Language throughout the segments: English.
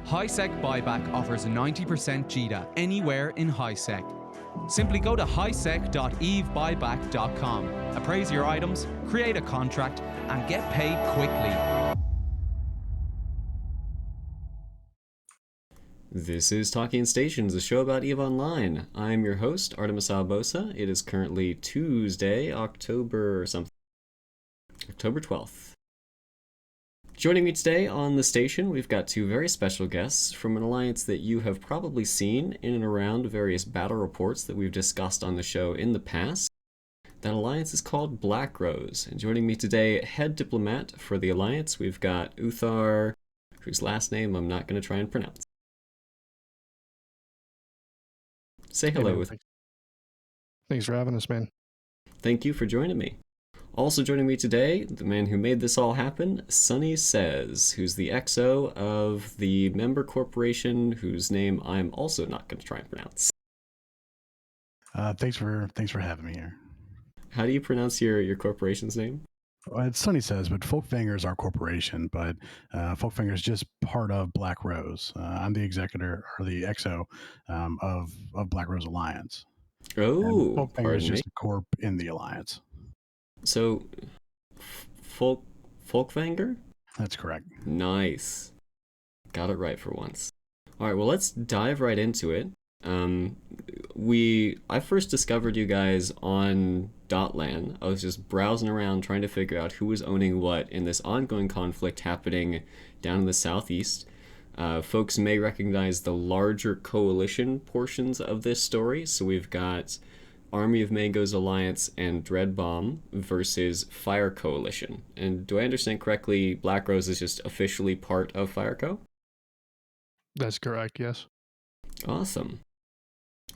HiSec Buyback offers a 90% JITA anywhere in HiSec. Simply go to hisec.evebuyback.com, appraise your items, create a contract, and get paid quickly. This is Talking Stations, a show about EVE Online. I'm your host, Artimus Albosa. It is currently Tuesday, October 12th. Joining me today on the station, we've got two very special guests from an alliance that you have probably seen in and around various battle reports that we've discussed on the show in the past. That alliance is called BlackRose. And joining me today, head diplomat for the alliance, we've got Uthar, whose last name I'm not going to try and pronounce. Say hello. Hey, man, thanks for having us, man. Thank you for joining me. Also joining me today, the man who made this all happen, SonnySays, who's the XO of the member corporation whose name I'm also not going to try and pronounce. Thanks for having me here. How do you pronounce your corporation's name? Well, it's SonnySays, but Folkvanger is our corporation, but Folkvanger is just part of BlackRose. I'm the executor or the XO of BlackRose Alliance. Oh, Folkvanger is just a corp in the alliance. So, Folkvanger? That's correct. Nice. Got it right for once. All right, well, let's dive right into it. I first discovered you guys on Dotlan. I was just browsing around trying to figure out who was owning what in this ongoing conflict happening down in the southeast. Folks may recognize the larger coalition portions of this story. So we've got Army of Mango's Alliance and Dreadbomb versus Fire Coalition. And do I understand correctly, BlackRose is just officially part of FireCo? That's correct, yes. Awesome.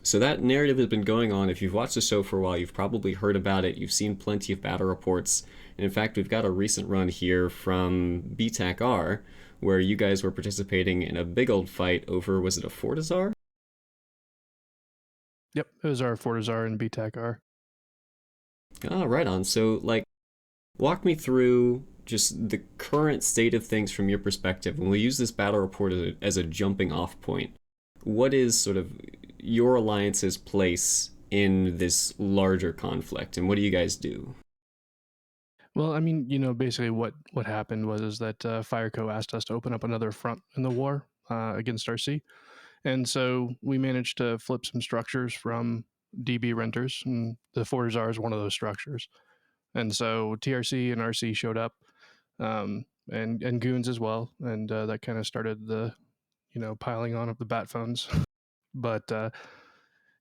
So that narrative has been going on. If you've watched the show for a while, you've probably heard about it. You've seen plenty of battle reports. And in fact, we've got a recent run here from BTAC-R, where you guys were participating in a big old fight over, was it a Fortizar? Yep, it was our Fortizar and BTAC-R. Ah, right on. So, walk me through just the current state of things from your perspective. When we use this battle report as a jumping off point, what is sort of your alliance's place in this larger conflict, and what do you guys do? Well, I mean, basically what happened was that FireCo asked us to open up another front in the war against RC. And so we managed to flip some structures from DB renters, and the Fortizar is one of those structures. And so TRC and RC showed up, and goons as well, and that kind of started the, piling on of the Batphones. But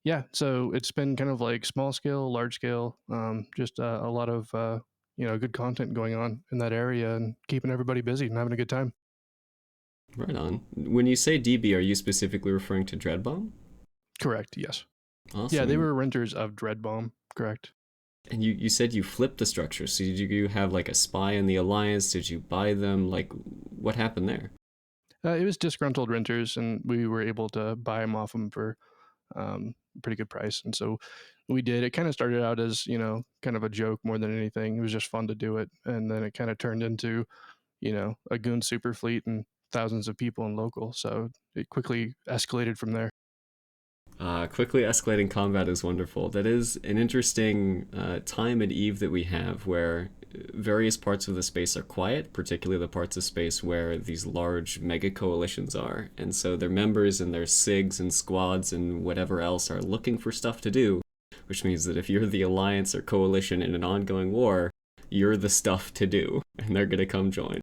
yeah, so it's been kind of like small scale, large scale, just a lot of good content going on in that area and keeping everybody busy and having a good time. Right on. When you say DB, are you specifically referring to Dreadbomb? Correct, yes. Awesome. Yeah, they were renters of Dreadbomb, correct. And you said you flipped the structure, so did you have a spy in the alliance? Did you buy them? What happened there? It was disgruntled renters, and we were able to buy them off them for a pretty good price. And so we did. It kind of started out as, kind of a joke more than anything. It was just fun to do it. And then it kind of turned into, a goon super fleet and thousands of people in local. So it quickly escalated from there. Quickly escalating combat is wonderful. That is an interesting time at EVE that we have where various parts of the space are quiet, particularly the parts of space where these large mega coalitions are. And so their members and their SIGs and squads and whatever else are looking for stuff to do, which means that if you're the alliance or coalition in an ongoing war, you're the stuff to do, and they're going to come join.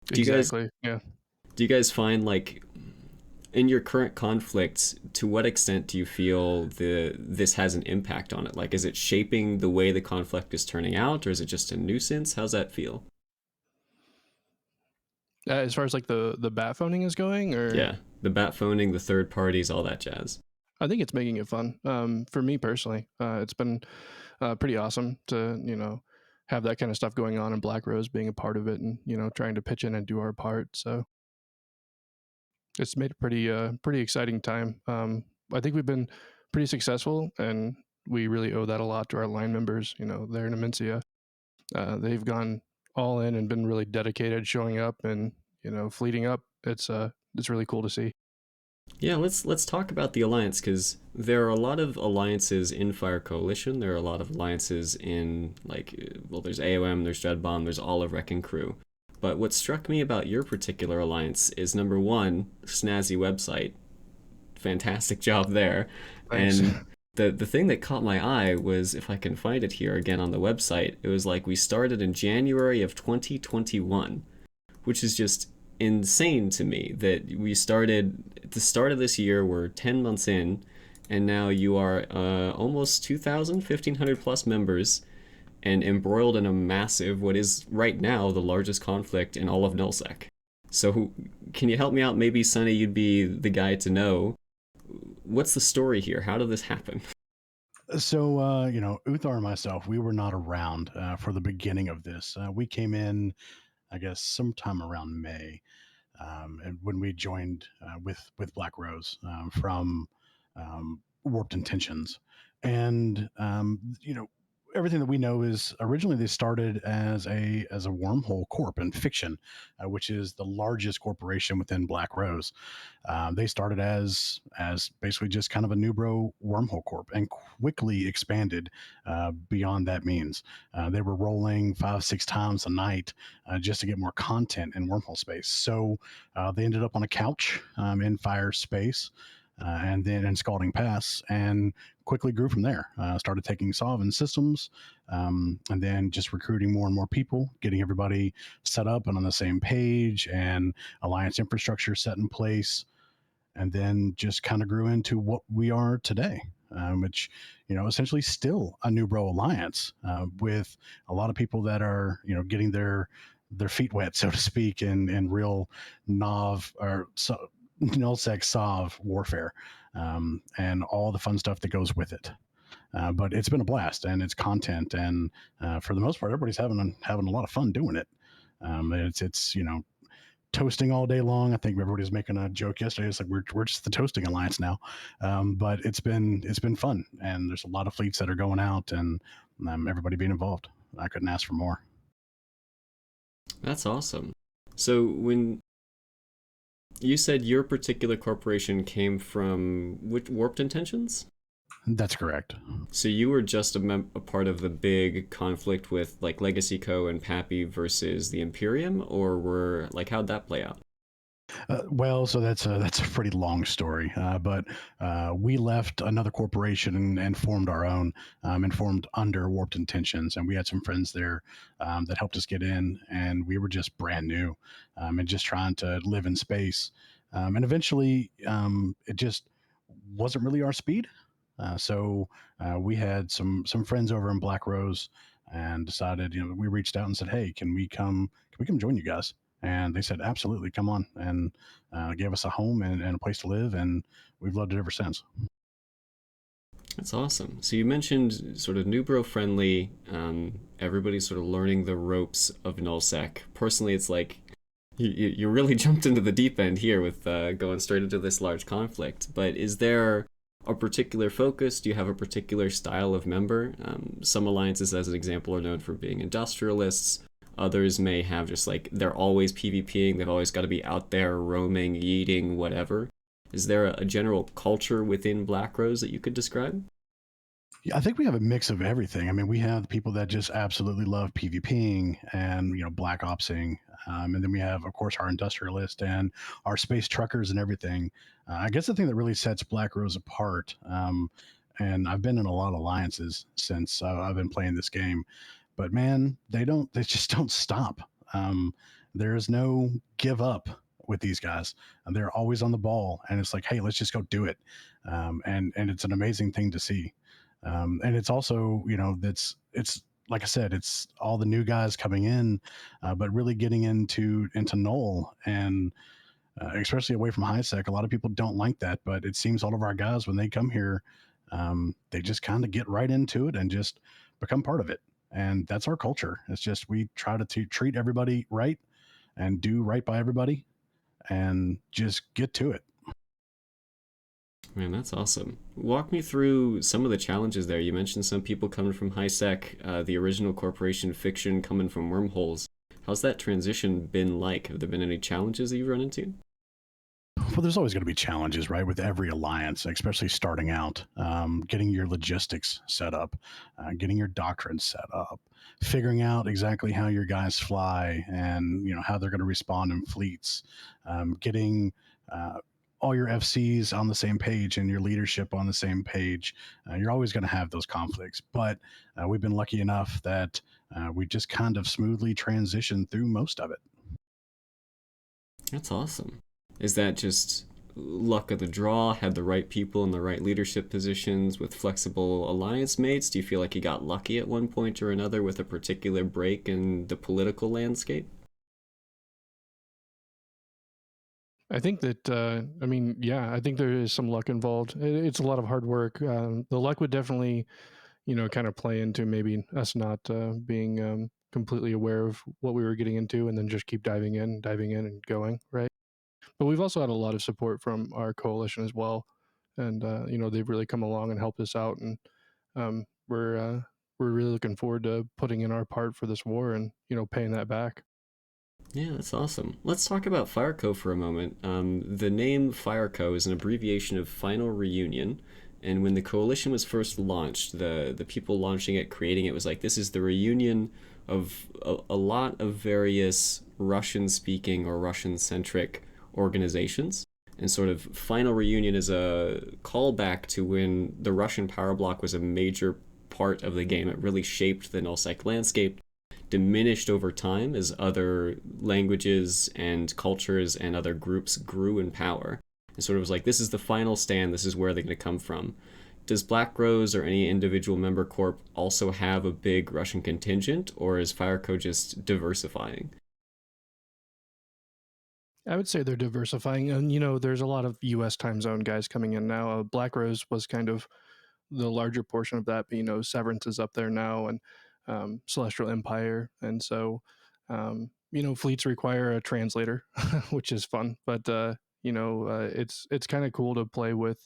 Do you guys find, in your current conflict, to what extent do you feel this has an impact on it? Is it shaping the way the conflict is turning out, or is it just a nuisance? How's that feel? As far as the batphoning is going, or yeah, the batphoning, the third parties, all that jazz. I think it's making it fun. For me personally, it's been pretty awesome to have that kind of stuff going on, and BlackRose being a part of it, and trying to pitch in and do our part. So it's made a pretty exciting time. I think we've been pretty successful, and we really owe that a lot to our line members. There in Amencia, they've gone all in and been really dedicated, showing up and fleeting up it's really cool to see. Yeah, let's talk about the alliance, because there are a lot of alliances in Fire Coalition. There are a lot of alliances in, like, well, there's AOM, there's Dreadbomb, there's all of Wrecking Crew. But what struck me about your particular alliance is, number one, snazzy website. Fantastic job there. Thanks. And the thing that caught my eye was, if I can find it here again on the website, it was like we started in January of 2021, which is just insane to me that we started at the start of this year. We're 10 months in, and now you are almost 2,000, 1,500 plus members, and embroiled in a massive, what is right now the largest conflict in all of nullsec. So can you help me out? Maybe, Sonny, you'd be the guy to know. What's the story here? How did this happen? So, Uthar and myself, we were not around for the beginning of this. We came in, I guess, sometime around May, and when we joined with BlackRose from Warped Intentions, and everything that we know is originally they started as a wormhole corp in fiction, which is the largest corporation within BlackRose. They started as basically just kind of a newbro wormhole corp and quickly expanded beyond that means. They were rolling 5-6 times a night just to get more content in wormhole space. So they ended up on a couch in Fire Space. And then in Scalding Pass, and quickly grew from there. Started taking Solvent systems, and then just recruiting more and more people, getting everybody set up and on the same page, and alliance infrastructure set in place, and then just kind of grew into what we are today, which essentially still a new bro alliance with a lot of people that are getting their feet wet, so to speak, in real Nov or nullsec Sov warfare, and all the fun stuff that goes with it. But it's been a blast, and it's content, and for the most part, everybody's having a lot of fun doing it. It's toasting all day long. I think everybody's making a joke yesterday. It's like we're just the toasting alliance now, but it's been fun, and there's a lot of fleets that are going out, and everybody being involved. I couldn't ask for more. That's awesome. So when you said your particular corporation came from which Warped Intentions? That's correct. So you were just a part of the big conflict with like Legacy Co. and Pappy versus the Imperium, or how'd that play out? Well, so that's a pretty long story, but we left another corporation and formed our own, and formed under Warped Intentions, and we had some friends there that helped us get in, and we were just brand new, and just trying to live in space, and eventually it just wasn't really our speed. So we had some friends over in BlackRose, and decided, we reached out and said, hey, can we come join you guys? And they said, absolutely, come on, and gave us a home and a place to live, and we've loved it ever since. That's awesome. So you mentioned sort of newbro friendly, everybody's sort of learning the ropes of nullsec. Personally, it's like you really jumped into the deep end here with going straight into this large conflict. But is there a particular focus? Do you have a particular style of member? Some alliances, as an example, are known for being industrialists. Others may have just like, they're always PvPing, they've always got to be out there roaming, eating, whatever. Is there a general culture within BlackRose that you could describe? Yeah, I think we have a mix of everything. I mean, we have people that just absolutely love PvPing and black opsing, and then we have, of course, our industrialists and our space truckers and everything. I guess the thing that really sets BlackRose apart, and I've been in a lot of alliances since I've been playing this game, but man, they just don't stop. There is no give up with these guys, and they're always on the ball, and it's like, hey, let's just go do it, and it's an amazing thing to see. And it's also, it's like I said, it's all the new guys coming in, but really getting into null, and especially away from HiSec. A lot of people don't like that, but it seems all of our guys, when they come here, they just kind of get right into it and just become part of it. And that's our culture. It's just, we try to treat everybody right and do right by everybody and just get to it. Man, that's awesome. Walk me through some of the challenges there. You mentioned some people coming from HiSec, the original corporation fiction coming from wormholes. How's that transition been like? Have there been any challenges that you've run into? Well, there's always going to be challenges, right, with every alliance, especially starting out. Getting your logistics set up, getting your doctrine set up, figuring out exactly how your guys fly, and how they're going to respond in fleets. Getting all your FCs on the same page and your leadership on the same page. You're always going to have those conflicts, but we've been lucky enough that we just kind of smoothly transitioned through most of it. That's awesome. Is that just luck of the draw? Had the right people in the right leadership positions with flexible alliance mates? Do you feel like you got lucky at one point or another with a particular break in the political landscape? I think that, I mean, yeah, I think there is some luck involved. It's a lot of hard work. The luck would definitely, kind of play into maybe us not being completely aware of what we were getting into and then just keep diving in and going, right? But we've also had a lot of support from our coalition as well. And, they've really come along and helped us out. And um, we're, uh, we're really looking forward to putting in our part for this war and, paying that back. Yeah, that's awesome. Let's talk about Fireco for a moment. The name Fireco is an abbreviation of Final Reunion. And when the coalition was first launched, the people launching it, creating it, was like, this is the reunion of a lot of various Russian-speaking or Russian-centric organizations. And sort of Final Reunion is a callback to when the Russian power block was a major part of the game. It really shaped the nullsec landscape, diminished over time as other languages and cultures and other groups grew in power. And sort of was like, this is the final stand, this is where they're going to come from. Does BlackRose or any individual member corp also have a big Russian contingent, or is Fireco just diversifying? I would say they're diversifying. And, there's a lot of US time zone guys coming in now. BlackRose was kind of the larger portion of that, but, Severance is up there now and Celestial Empire. And so, fleets require a translator, which is fun. But, it's kind of cool to play with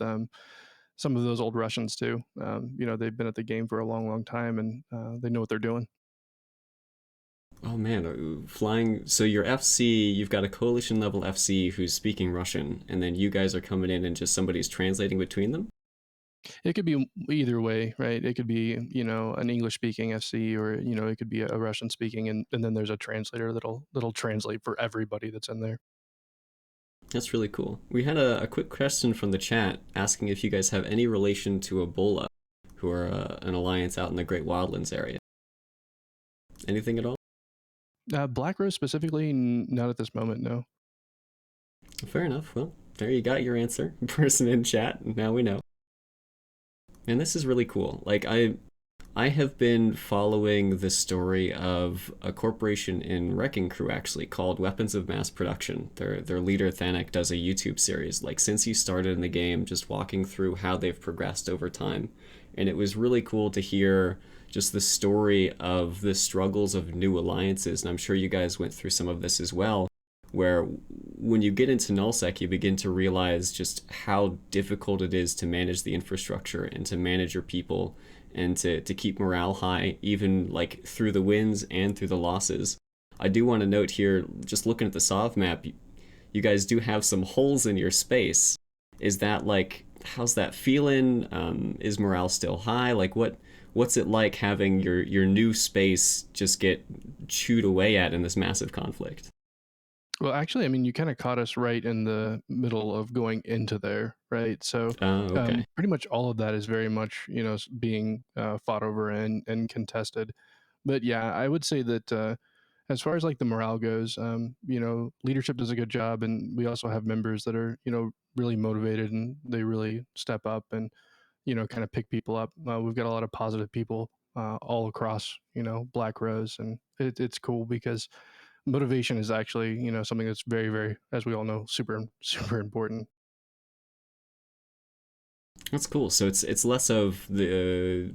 some of those old Russians too. They've been at the game for a long, long time and they know what they're doing. Oh man, flying. So your FC, you've got a coalition level FC who's speaking Russian, and then you guys are coming in and just somebody's translating between them? It could be either way, right? It could be, an English speaking FC or, it could be a Russian speaking and then there's a translator that'll translate for everybody that's in there. That's really cool. We had a quick question from the chat asking if you guys have any relation to Ebola, who are an alliance out in the Great Wildlands area. Anything at all? BlackRose specifically, not at this moment, no. Fair enough. Well, there you got your answer. Person in chat, now we know. And this is really cool. Like, I have been following the story of a corporation in Wrecking Crew, actually, called Weapons of Mass Production. Their leader, Thanek, does a YouTube series, like, since he started in the game, just walking through how they've progressed over time. And it was really cool to hear just the story of the struggles of new alliances. And I'm sure you guys went through some of this as well, where when you get into nullsec, you begin to realize just how difficult it is to manage the infrastructure and to manage your people and to keep morale high, even like through the wins and through the losses. I do want to note here, just looking at the Sov map, you guys do have some holes in your space. Is that like, how's that feeling? Is morale still high? Like what's it like having your new space just get chewed away at in this massive conflict? Well, actually, I mean, you kind of caught us right in the middle of going into there, right? So Okay. pretty much all of that is very much, being fought over and contested. But yeah, I would say that as far as like the morale goes, leadership does a good job, and we also have members that are, really motivated and they really step up and, kind of pick people up. We've got a lot of positive people all across, BlackRose, and it's cool because motivation is actually, something that's very, very, as we all know, super, super important. That's cool. So it's less of the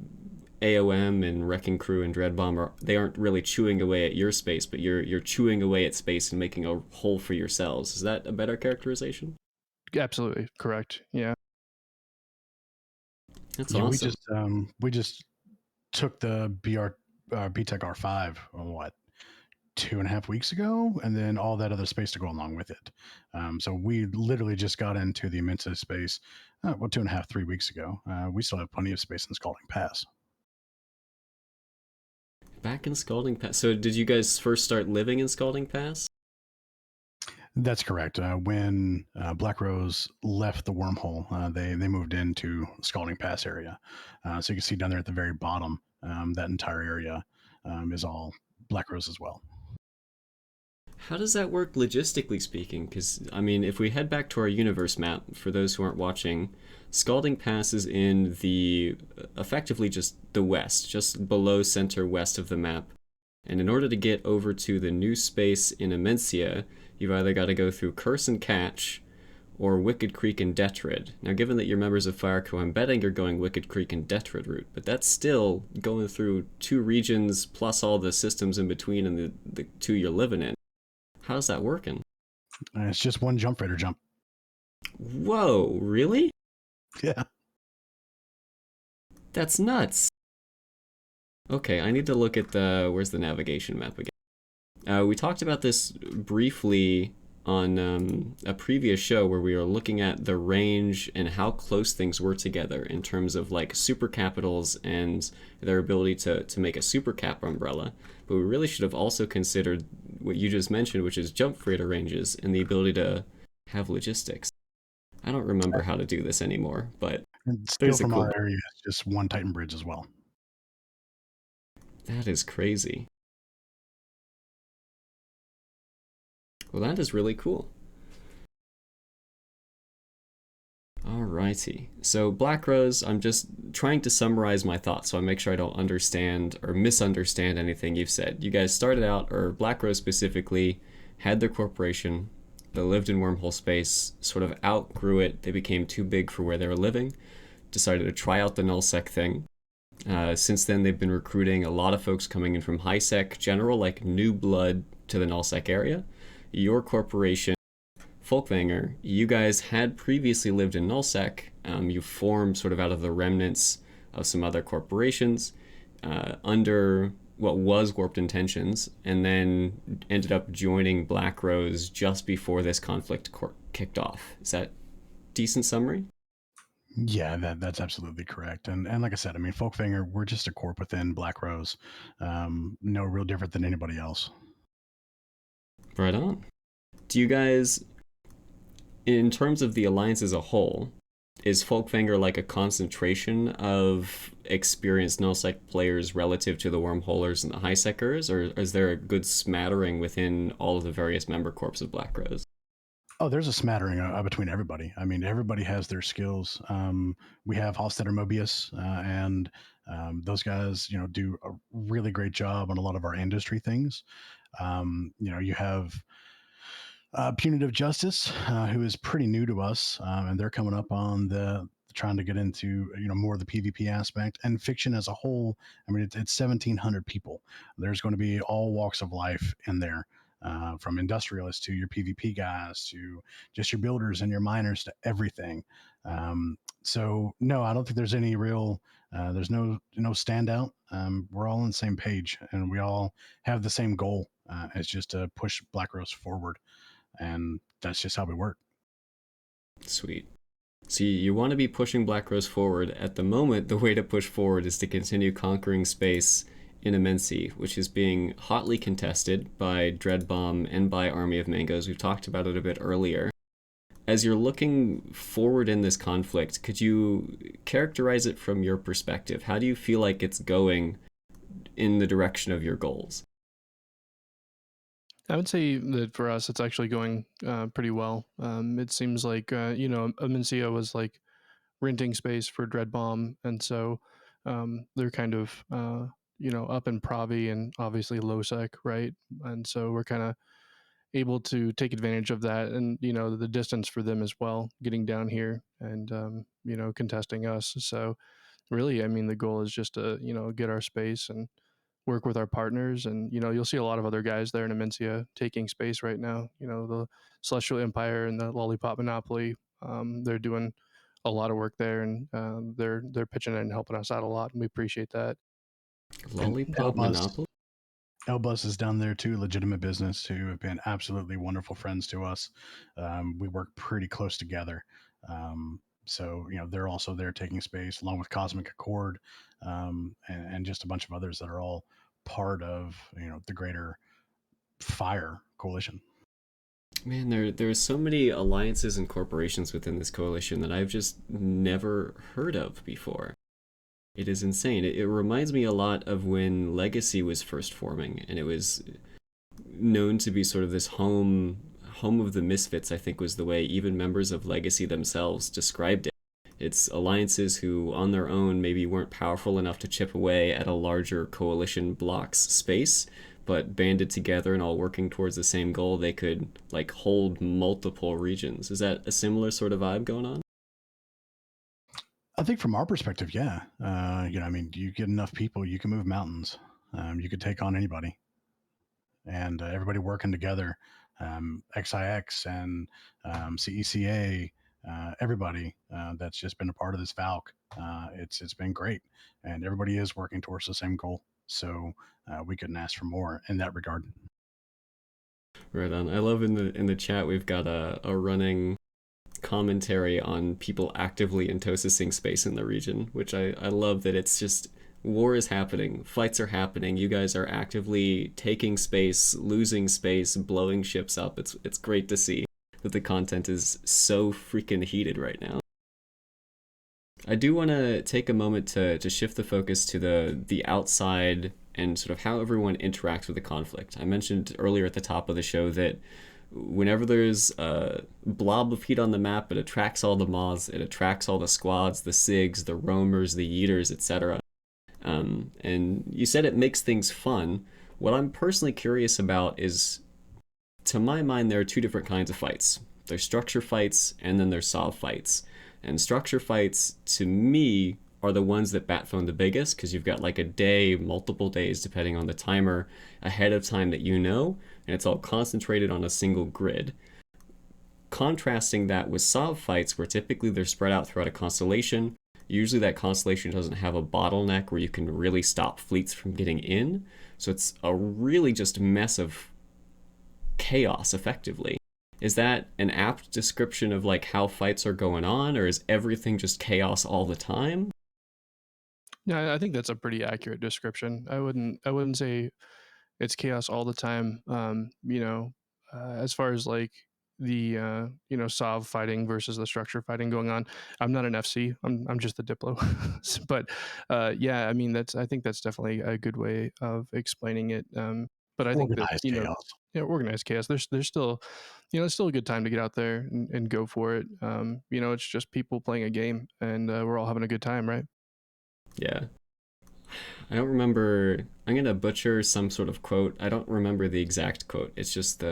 AOM and Wrecking Crew and Dread Bomber. They aren't really chewing away at your space, but you're chewing away at space and making a hole for yourselves. Is that a better characterization? Absolutely correct. Yeah. That's Yeah, awesome. we just took the BTEC R5 what 2.5 weeks ago, and then all that other space to go along with it. So we literally just got into the Immensa space, 2.5, 3 weeks ago. We still have plenty of space in Scalding Pass. Back in Scalding Pass. So did you guys first start living in Scalding Pass? That's correct. When BlackRose left the wormhole, they moved into Scalding Pass area. So you can see down there at the very bottom, that entire area is all BlackRose as well. How does that work logistically speaking? Because, I mean, if we head back to our universe map, for those who aren't watching, Scalding Pass is in the, effectively just the west, just below center west of the map. And in order to get over to the new space in Immensia, you've either got to go through Curse and Catch, or Wicked Creek and Detrid. Now, given that you're members of Fireco, I'm betting you're going Wicked Creek and Detrid route, but that's still going through 2 regions plus all the systems in between and the 2 you're living in. How's that working? It's just one jump freighter jump. Whoa, really? Yeah. That's nuts. Okay, I need to look at where's the navigation map again? We talked about this briefly on a previous show where we were looking at the range and how close things were together in terms of like super capitals and their ability to make a super cap umbrella. But we really should have also considered what you just mentioned, which is jump freighter ranges and the ability to have logistics. I don't remember how to do this anymore, but And still there's a from cool. our area, it's just one Titan bridge as well. That is crazy. Well, that is really cool. Alrighty. So BlackRose, I'm just trying to summarize my thoughts so I make sure I don't understand or misunderstand anything you've said. You guys started out, or BlackRose specifically, had their corporation. They lived in wormhole space, sort of outgrew it. They became too big for where they were living. Decided to try out the nullsec thing. Since then, they've been recruiting a lot of folks coming in from HiSec general, like new blood to the nullsec area. Your corporation, Folkvanger, you guys had previously lived in nullsec. You formed sort of out of the remnants of some other corporations under what was Warped Intentions, and then ended up joining BlackRose just before this conflict kicked off. Is that decent summary? Yeah, that's absolutely correct. And like I said, I mean, Folkvanger, we're just a corp within BlackRose. No real different than anybody else. Right on. Do you guys, in terms of the alliance as a whole, is Folkvanger like a concentration of experienced nullsec players relative to the wormholers and the HiSecers, or is there a good smattering within all of the various member corps of BlackRose? Oh, there's a smattering between everybody. I mean, everybody has their skills. We have Hofstetter Mobius, and those guys, do a really great job on a lot of our industry things. You have Punitive Justice, who is pretty new to us, and they're coming up on the trying to get into more of the PvP aspect and fiction as a whole. I mean, it's 1,700 people. There's going to be all walks of life in there. From industrialists to your PvP guys to just your builders and your miners to everything. So no, I don't think there's any real. There's no standout. We're all on the same page, and we all have the same goal. It's just to push BlackRose forward, and that's just how we work. Sweet. So you want to be pushing BlackRose forward. At the moment, the way to push forward is to continue conquering space in Immensi, which is being hotly contested by Dreadbomb and by Army of Mangoes. We've talked about it a bit earlier. As you're looking forward in this conflict, could you characterize it from your perspective? How do you feel like it's going in the direction of your goals? I would say that for us, it's actually going pretty well. It seems like, Amencia was like renting space for Dreadbomb, and so they're kind of, up in Pravi and obviously Lowsec, right? And so we're kind of able to take advantage of that and, the distance for them as well, getting down here and, contesting us. So really, I mean, the goal is just to, get our space and work with our partners, and you'll see a lot of other guys there in Amencia taking space right now. The Celestial Empire and the Lollipop Monopoly, they're doing a lot of work there, and they're pitching in and helping us out a lot, and we appreciate that. And Lollipop help us. Monopoly? Elbus is down there too, legitimate business, who have been absolutely wonderful friends to us. We work pretty close together. So, they're also there taking space along with Cosmic Accord, and just a bunch of others that are all part of, the greater Fire Coalition. Man, there's so many alliances and corporations within this coalition that I've just never heard of before. It is insane. It reminds me a lot of when Legacy was first forming, and it was known to be sort of this home of the misfits, I think was the way even members of Legacy themselves described it. It's alliances who, on their own, maybe weren't powerful enough to chip away at a larger coalition block's space, but banded together and all working towards the same goal, they could, like, hold multiple regions. Is that a similar sort of vibe going on? I think from our perspective, yeah. You get enough people, you can move mountains. You could take on anybody, and everybody working together. XIX and CECA, everybody that's just been a part of this Valk. It's been great, and everybody is working towards the same goal. So we couldn't ask for more in that regard. Right on. I love in the chat we've got a running commentary on people actively intosising space in the region, which I love that it's just war is happening, fights are happening, you guys are actively taking space, losing space, blowing ships up. It's great to see that the content is so freaking heated right now. I do want to take a moment to shift the focus to the outside and sort of how everyone interacts with the conflict. I mentioned earlier at the top of the show that whenever there's a blob of heat on the map, it attracts all the moths, it attracts all the squads, the SIGs, the roamers, the yeeters, etc. And you said it makes things fun. What I'm personally curious about is, to my mind, there are two different kinds of fights. There's structure fights, and then there's sov fights. And structure fights, to me, are the ones that Batphone the biggest, because you've got like a day, multiple days, depending on the timer, ahead of time that you know, and it's all concentrated on a single grid. Contrasting that with sov fights, where typically they're spread out throughout a constellation. Usually that constellation doesn't have a bottleneck where you can really stop fleets from getting in. So it's a really just mess of chaos, effectively. Is that an apt description of like how fights are going on, or is everything just chaos all the time? Yeah, I think that's a pretty accurate description. I wouldn't say it's chaos all the time. As far as like the sov fighting versus the structure fighting going on, I'm not an FC. I'm just the Diplo. But yeah, I mean I think that's definitely a good way of explaining it. But I think that Organized chaos. yeah, organized chaos. There's still it's still a good time to get out there and go for it. It's just people playing a game, and we're all having a good time, right? Yeah. I don't remember. I'm gonna butcher some sort of quote. I don't remember the exact quote. It's just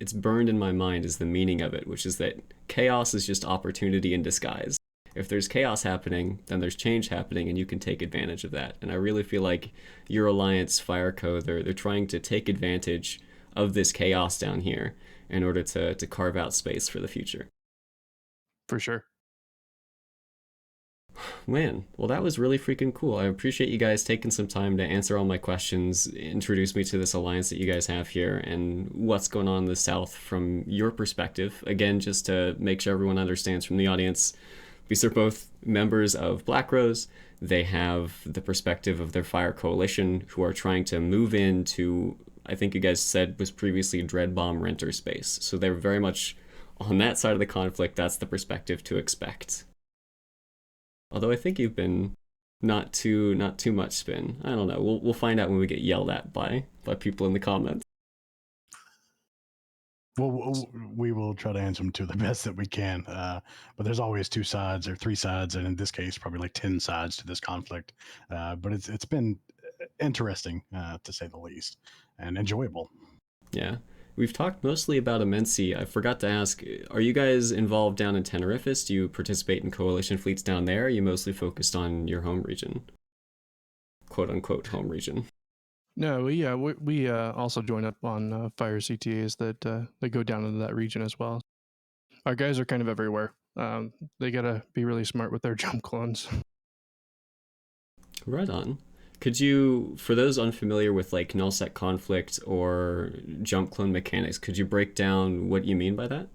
it's burned in my mind is the meaning of it, which is that chaos is just opportunity in disguise. If there's chaos happening, then there's change happening, and you can take advantage of that. And I really feel like your alliance, Fireco, they're trying to take advantage of this chaos down here in order to carve out space for the future. For sure. Man, well, that was really freaking cool. I appreciate you guys taking some time to answer all my questions, introduce me to this alliance that you guys have here, and what's going on in the South from your perspective. Again, just to make sure everyone understands from the audience, these are both members of BlackRose. They have the perspective of their Fire Coalition, who are trying to move into, I think you guys said was previously Dread Bomb renter space. So they're very much on that side of the conflict. That's the perspective to expect. Although I think you've been not too much spin. I don't know. We'll find out when we get yelled at by people in the comments. Well, we will try to answer them to the best that we can. But there's always two sides or three sides, and in this case, probably like 10 sides to this conflict. But it's been interesting, to say the least, and enjoyable. Yeah. We've talked mostly about Imensi. I forgot to ask, are you guys involved down in Tenerifis? Do you participate in coalition fleets down there? Or are you mostly focused on your home region? Quote unquote home region. No, we also join up on fire CTAs that go down into that region as well. Our guys are kind of everywhere. They gotta be really smart with their jump clones. Right on. Could you, for those unfamiliar with like nullsec conflict or jump clone mechanics, could you break down what you mean by that?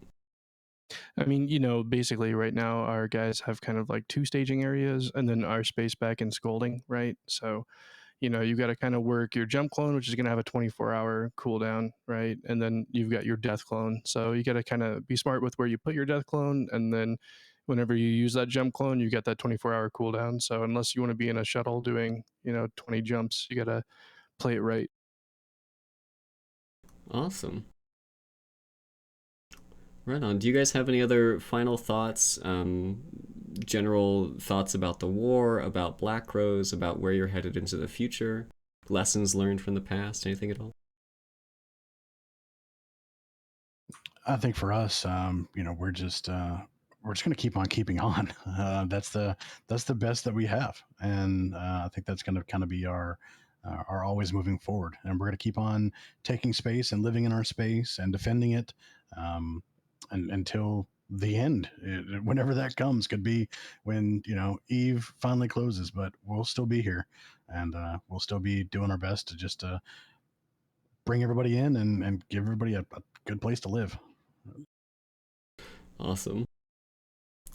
I mean, basically right now our guys have kind of like two staging areas and then our space back in scolding, right? So, you got to kind of work your jump clone, which is going to have a 24-hour cooldown, right? And then you've got your death clone. So you got to kind of be smart with where you put your death clone. And then whenever you use that jump clone, you get that 24-hour cooldown. So unless you want to be in a shuttle doing, 20 jumps, you got to play it right. Awesome. Right on. Do you guys have any other final thoughts, general thoughts about the war, about BlackRose, about where you're headed into the future, lessons learned from the past, anything at all? I think for us, we're just going to keep on keeping on. That's the best that we have, and I think that's going to kind of be our always moving forward. And we're going to keep on taking space and living in our space and defending it, and until the end, whenever that comes. Could be when Eve finally closes, but we'll still be here, and we'll still be doing our best to just bring everybody in and give everybody a good place to live. Awesome.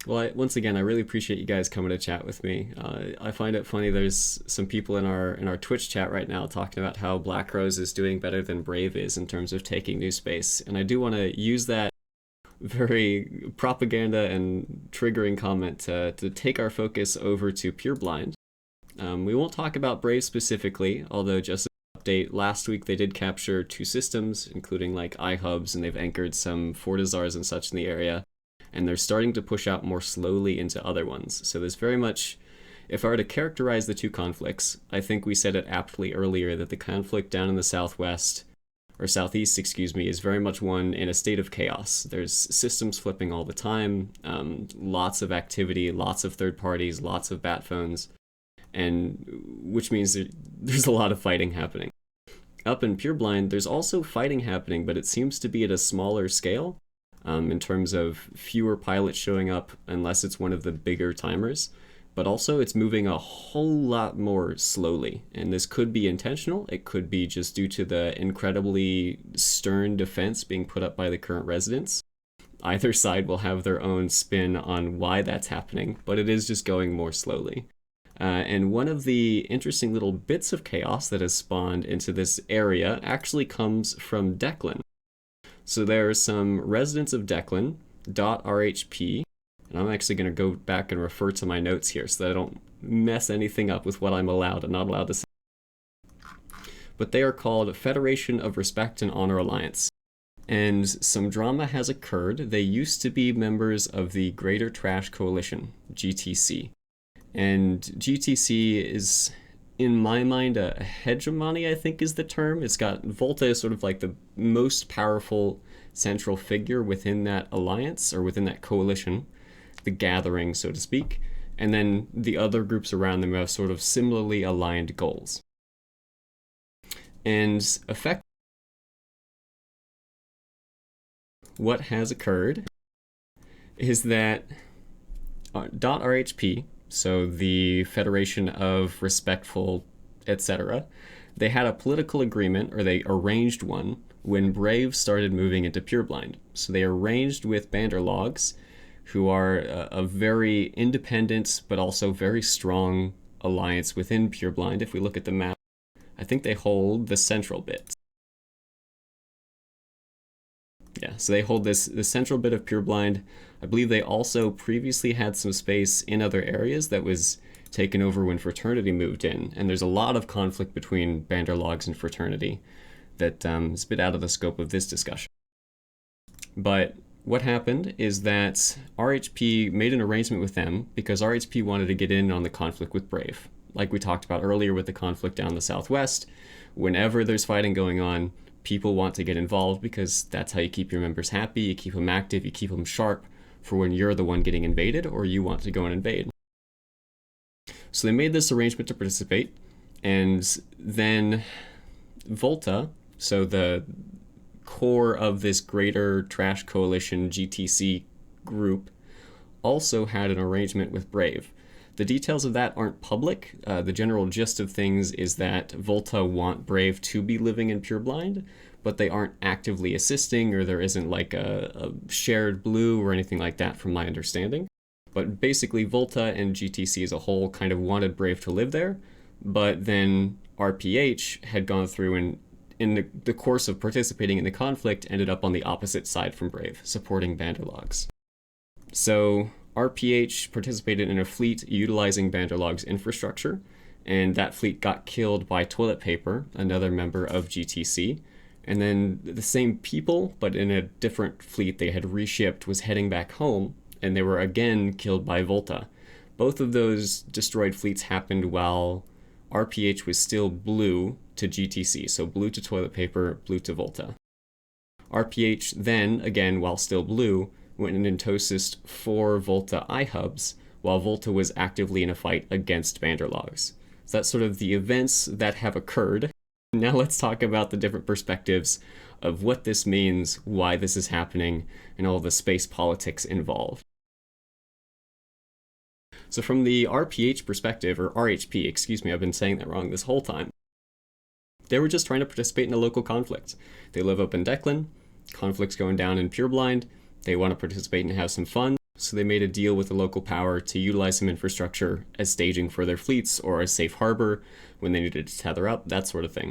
Well, once again, I really appreciate you guys coming to chat with me. I find it funny. There's some people in our Twitch chat right now talking about how BlackRose is doing better than Brave is in terms of taking new space, and I do want to use that very propaganda and triggering comment to take our focus over to Pureblind. We won't talk about Brave specifically, although just an update, last week they did capture 2 systems, including like iHubs, and they've anchored some Fortizars and such in the area. And they're starting to push out more slowly into other ones. So there's very much, if I were to characterize the 2 conflicts, I think we said it aptly earlier that the conflict down in the southwest, or southeast, excuse me, is very much one in a state of chaos. There's systems flipping all the time, lots of activity, lots of third parties, lots of Batphones, and which means there's a lot of fighting happening. Up in Pureblind, there's also fighting happening, but it seems to be at a smaller scale. In terms of fewer pilots showing up unless it's one of the bigger timers, but also it's moving a whole lot more slowly. And this could be intentional. It could be just due to the incredibly stern defense being put up by the current residents. Either side will have their own spin on why that's happening, but it is just going more slowly. And one of the interesting little bits of chaos that has spawned into this area actually comes from Declan. So there are some residents of Declan, .rhp, and I'm actually going to go back and refer to my notes here so that I don't mess anything up with what I'm allowed and not allowed to say. But they are called Federation of Respect and Honor Alliance. And some drama has occurred. They used to be members of the Greater Trash Coalition, GTC. And GTC is, in my mind, a hegemony, I think is the term. It's got Volta as sort of like the most powerful central figure within that alliance, or within that coalition, the gathering, so to speak. And then the other groups around them have sort of similarly aligned goals. And what has occurred is that .rhp, so the Federation of Respectful, etc., they had a political agreement, or they arranged one, when Brave started moving into Pureblind. So they arranged with Banderlogs, who are a very independent but also very strong alliance within Pureblind. If we look at the map, I think they hold the central bit. Yeah, so they hold the central bit of Pureblind. I believe they also previously had some space in other areas that was taken over when Fraternity moved in, and there's a lot of conflict between Banderlogs and Fraternity that is a bit out of the scope of this discussion. But what happened is that RHP made an arrangement with them because RHP wanted to get in on the conflict with Brave. Like we talked about earlier with the conflict down the southwest, whenever there's fighting going on, people want to get involved because that's how you keep your members happy, you keep them active, you keep them sharp for when you're the one getting invaded or you want to go and invade. So they made this arrangement to participate, and then Volta, so the core of this Greater Trash Coalition GTC group, also had an arrangement with Brave. The details of that aren't public. The general gist of things is that Volta want Brave to be living in Pureblind, but they aren't actively assisting, or there isn't like a shared blue or anything like that from my understanding. But basically Volta and GTC as a whole kind of wanted Brave to live there, but then RPH had gone through and in the course of participating in the conflict ended up on the opposite side from Brave, supporting Banderlogs. So RPH participated in a fleet utilizing Banderlog's infrastructure, and that fleet got killed by Toilet Paper, another member of GTC. And then the same people, but in a different fleet they had reshipped, was heading back home, and they were again killed by Volta. Both of those destroyed fleets happened while RPH was still blue to GTC, so blue to Toilet Paper, blue to Volta. RPH then, again while still blue, went and intosised 4 Volta iHubs, while Volta was actively in a fight against Banderlogs. So that's sort of the events that have occurred. Now let's talk about the different perspectives of what this means, why this is happening, and all the space politics involved. So from the RPH perspective, or RHP, excuse me, I've been saying that wrong this whole time. They were just trying to participate in a local conflict. They live up in Declan, conflict's going down in Pureblind, they want to participate and have some fun, so they made a deal with the local power to utilize some infrastructure as staging for their fleets or a safe harbor when they needed to tether up, that sort of thing.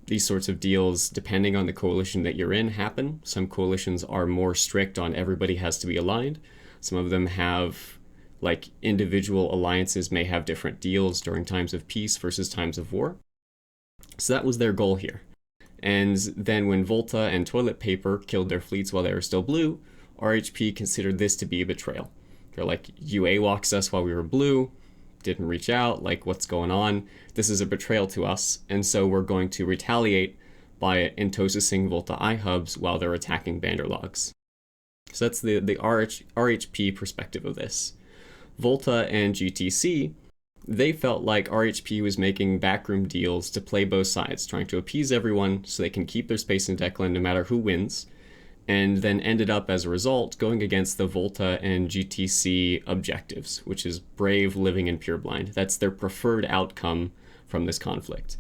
These sorts of deals, depending on the coalition that you're in, happen. Some coalitions are more strict on everybody has to be aligned. Some of them have, like, individual alliances may have different deals during times of peace versus times of war. So that was their goal here. And then when Volta and Toilet Paper killed their fleets while they were still blue, RHP considered this to be a betrayal. They're like, you AWOC'd us while we were blue, didn't reach out, like, what's going on? This is a betrayal to us, and so we're going to retaliate by intosising Volta iHubs while they're attacking Banderlogs. So that's the RHP perspective of this. Volta and GTC, they felt like RHP was making backroom deals to play both sides, trying to appease everyone so they can keep their space in Declan no matter who wins, and then ended up, as a result, going against the Volta and GTC objectives, which is Brave living in Pureblind. That's their preferred outcome from this conflict.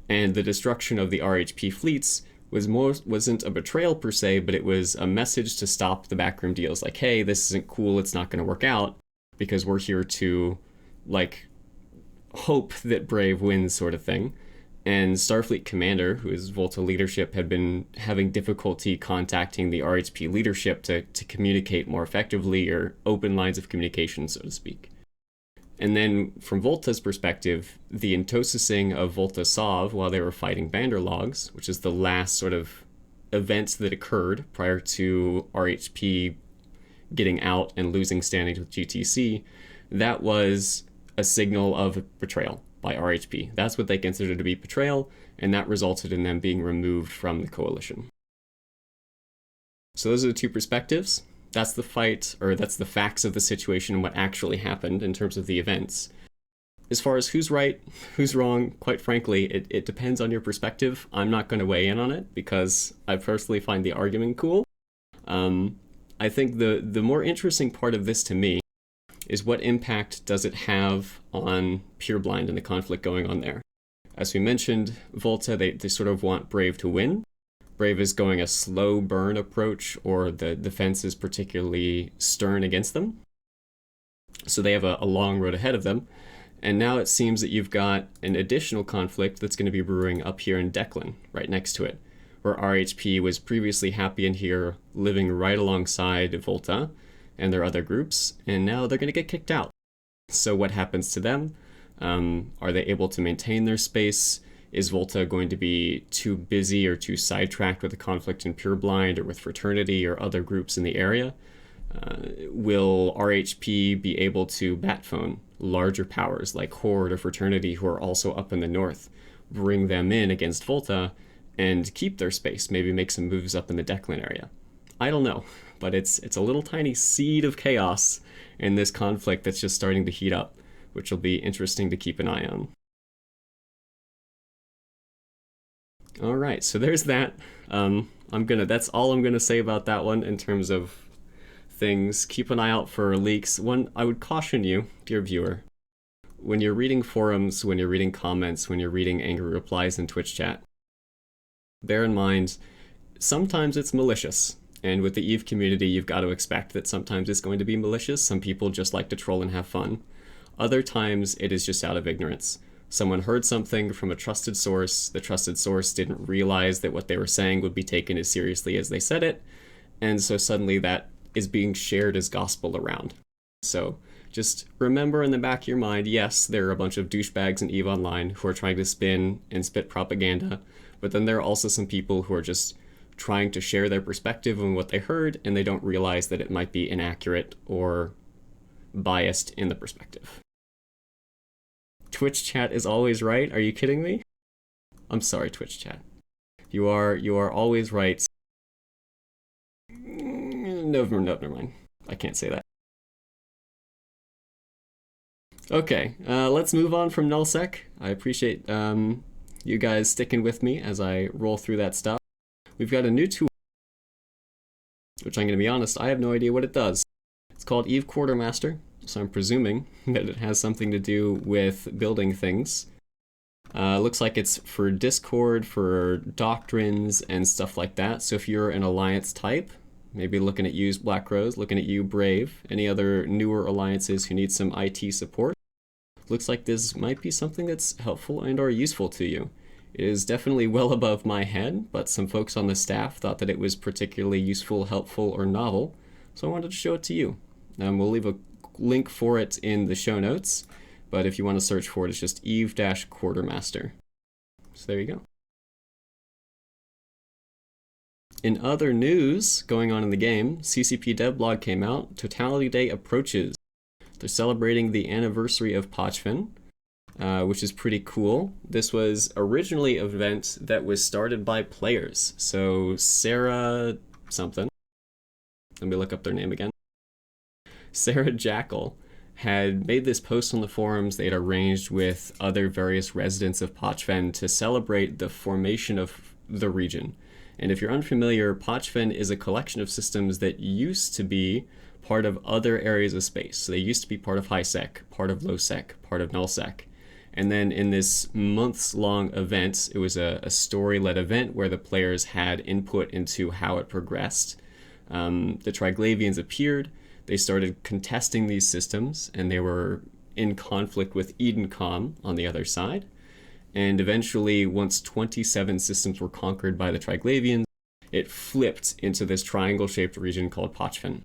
And the destruction of the RHP fleets wasn't a betrayal per se, but it was a message to stop the backroom deals, like, hey, this isn't cool, it's not going to work out, because we're here to, like, hope that Brave wins, sort of thing. And Starfleet Commander, who is Volta leadership, had been having difficulty contacting the RHP leadership to communicate more effectively, or open lines of communication, so to speak. And then from Volta's perspective, the intosising of Volta Sov while they were fighting Banderlogs, which is the last sort of events that occurred prior to RHP getting out and losing standings with GTC, that was a signal of betrayal by RHP. That's what they considered to be betrayal, and that resulted in them being removed from the coalition. So those are the two perspectives. That's the fight, or that's the facts of the situation and what actually happened in terms of the events. As far as who's right, who's wrong, quite frankly, it depends on your perspective. I'm not going to weigh in on it because I personally find the argument cool. I think the more interesting part of this to me is what impact does it have on Pureblind and the conflict going on there. As we mentioned, Volta, they sort of want Brave to win. Brave is going a slow burn approach, or the defense is particularly stern against them. So they have a long road ahead of them. And now it seems that you've got an additional conflict that's going to be brewing up here in Declan, right next to it, where RHP was previously happy in here, living right alongside Volta and their other groups, and now they're going to get kicked out. So what happens to them? Are they able to maintain their space? Is Volta going to be too busy or too sidetracked with the conflict in Pureblind or with Fraternity or other groups in the area? Will RHP be able to batphone larger powers like Horde or Fraternity, who are also up in the north, bring them in against Volta and keep their space, maybe make some moves up in the Declan area? I don't know, but it's a little tiny seed of chaos in this conflict that's just starting to heat up, which will be interesting to keep an eye on. All right, so there's that. That's all I'm gonna say about that one in terms of things. Keep an eye out for leaks. One, I would caution you, dear viewer, when you're reading forums, when you're reading comments, when you're reading angry replies in Twitch chat, bear in mind, sometimes it's malicious. And with the Eve community, you've got to expect that sometimes it's going to be malicious. Some people just like to troll and have fun. Other times, it is just out of ignorance. Someone heard something from a trusted source. The trusted source didn't realize that what they were saying would be taken as seriously as they said it. And so suddenly that is being shared as gospel around. So just remember in the back of your mind, yes, there are a bunch of douchebags in EVE Online who are trying to spin and spit propaganda, but then there are also some people who are just trying to share their perspective on what they heard, and they don't realize that it might be inaccurate or biased in the perspective. Twitch chat is always right? Are you kidding me? I'm sorry, Twitch chat. You are always right. No, never mind. I can't say that. Okay, let's move on from nullsec. I appreciate you guys sticking with me as I roll through that stuff. We've got a new tool, which I'm going to be honest, I have no idea what it does. It's called Eve-Quartermaster, so I'm presuming that it has something to do with building things. Looks like it's for Discord, for doctrines, and stuff like that. So if you're an alliance type, maybe looking at you, BlackRose, looking at you, Brave, any other newer alliances who need some IT support, looks like this might be something that's helpful and or useful to you. It is definitely well above my head, but some folks on the staff thought that it was particularly useful, helpful, or novel, so I wanted to show it to you. We'll leave a link for it in the show notes, but if you want to search for it, it's just Eve-Quartermaster. So there you go. In other news going on in the game, CCP devlog came out, Totality Day approaches. They're celebrating the anniversary of Pochfin, which is pretty cool. This was originally an event that was started by players. So Sarah something, let me look up their name again. Sarah Jackal had made this post on the forums they had arranged with other various residents of Pochfen to celebrate the formation of the region. And if you're unfamiliar, Pochfen is a collection of systems that used to be part of other areas of space. So they used to be part of HiSec, part of LowSec, part of NullSec. And then in this months-long event, it was a story-led event where the players had input into how it progressed. The Triglavians appeared, they started contesting these systems, and they were in conflict with Edencom on the other side. And eventually, once 27 systems were conquered by the Triglavians, it flipped into this triangle-shaped region called Pochfen.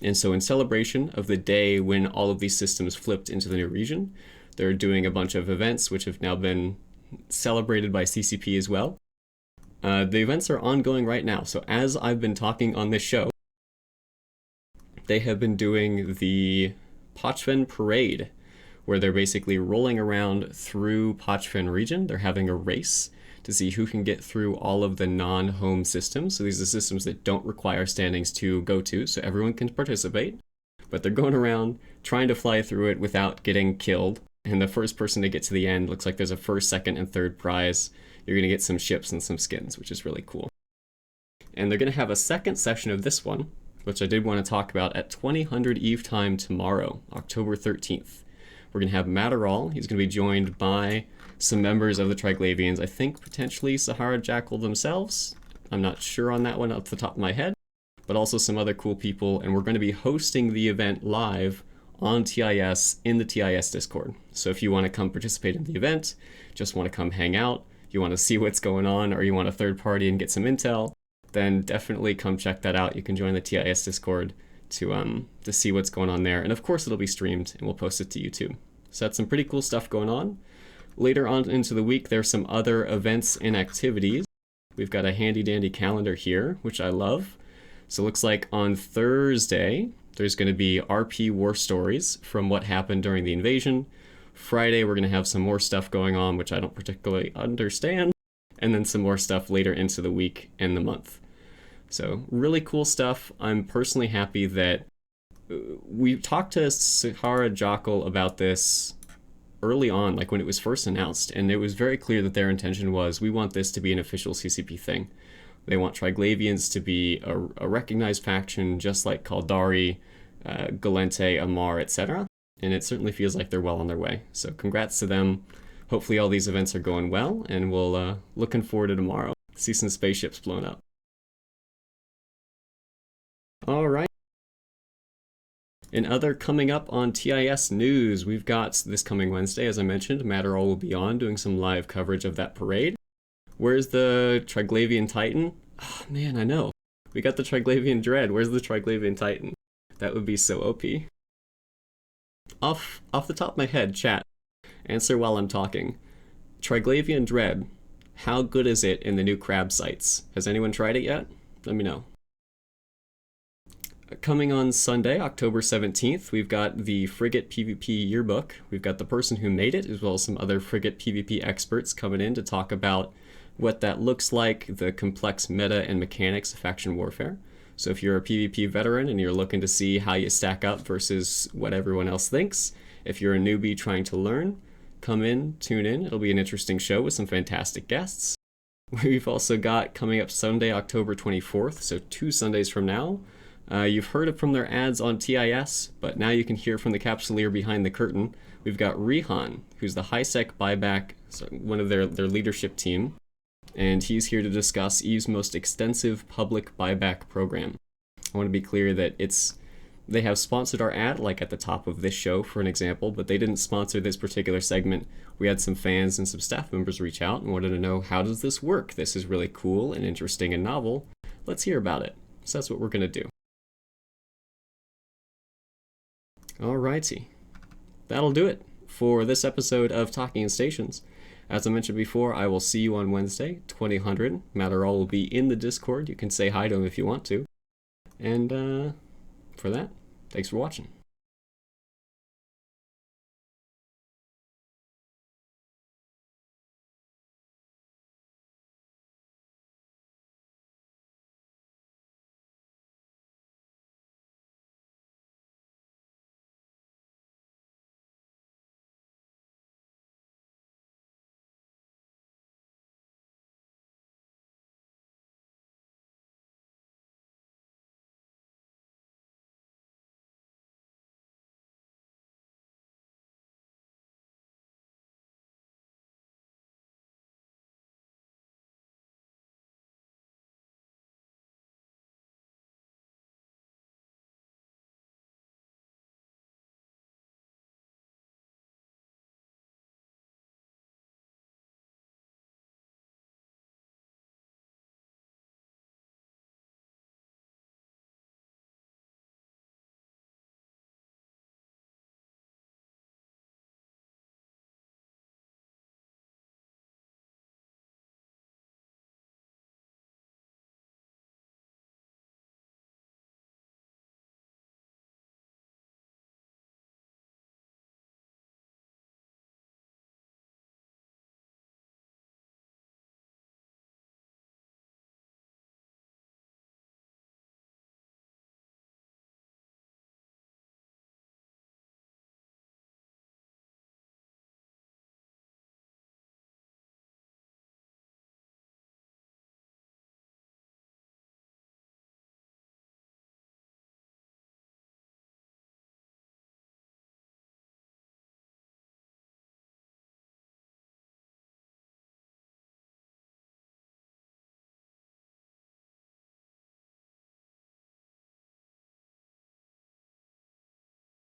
And so in celebration of the day when all of these systems flipped into the new region, they're doing a bunch of events which have now been celebrated by CCP as well. The events are ongoing right now. So as I've been talking on this show, they have been doing the Pochfen Parade, where they're basically rolling around through Pochfen region. They're having a race to see who can get through all of the non-home systems. So these are systems that don't require standings to go to, so everyone can participate. But they're going around trying to fly through it without getting killed. And the first person to get to the end, looks like there's a first, second, and third prize. You're going to get some ships and some skins, which is really cool. And they're going to have a second session of this one, which I did want to talk about at 2000 Eve time tomorrow, October 13th. We're going to have Matterall. He's going to be joined by some members of the Triglavians. I think potentially Sahara Jackal themselves. I'm not sure on that one off the top of my head, but also some other cool people. And we're going to be hosting the event live on TIS in the TIS Discord. So if you want to come participate in the event, just want to come hang out, you want to see what's going on, or you want a third party and get some intel, then definitely come check that out. You can join the TIS Discord to see what's going on there. And of course it'll be streamed and we'll post it to YouTube. So that's some pretty cool stuff going on. Later on into the week, there's some other events and activities. We've got a handy dandy calendar here, which I love. So it looks like on Thursday, there's going to be RP war stories from what happened during the invasion. Friday, we're going to have some more stuff going on, which I don't particularly understand. And then some more stuff later into the week and the month. So really cool stuff. I'm personally happy that we talked to Sahara Jackal about this early on, like when it was first announced, and it was very clear that their intention was, we want this to be an official CCP thing. They want Triglavians to be a recognized faction, just like Kaldari, Galente, Amar, etc. And it certainly feels like they're well on their way. So congrats to them. Hopefully all these events are going well, and we'll looking forward to tomorrow. See some spaceships blown up. All right. In other coming up on TIS news, we've got this coming Wednesday, as I mentioned, Matterall will be on doing some live coverage of that parade. Where's the Triglavian Titan? Oh, man, I know. We got the Triglavian Dread. Where's the Triglavian Titan? That would be so OP. Off the top of my head, chat, answer while I'm talking. Triglavian Dread, how good is it in the new crab sites? Has anyone tried it yet? Let me know. Coming on Sunday, October 17th, we've got the Frigate PvP yearbook. We've got the person who made it, as well as some other Frigate PvP experts coming in to talk about what that looks like, the complex meta and mechanics of faction warfare. So if you're a PvP veteran and you're looking to see how you stack up versus what everyone else thinks, if you're a newbie trying to learn, come in, tune in. It'll be an interesting show with some fantastic guests. We've also got coming up Sunday, October 24th, so 2 Sundays from now. You've heard it from their ads on TIS, but now you can hear from the capsuleer behind the curtain. We've got Rihan, who's the HiSec Byuyback, so one of their leadership team, and he's here to discuss Eve's most extensive public buyback program. I want to be clear that they have sponsored our ad, like at the top of this show, for an example, but they didn't sponsor this particular segment. We had some fans and some staff members reach out and wanted to know, how does this work? This is really cool and interesting and novel. Let's hear about it. So that's what we're going to do. Alrighty, that'll do it for this episode of Talking in Stations. As I mentioned before, I will see you on Wednesday, 2000. Matterall will be in the Discord. You can say hi to him if you want to. And for that, thanks for watching.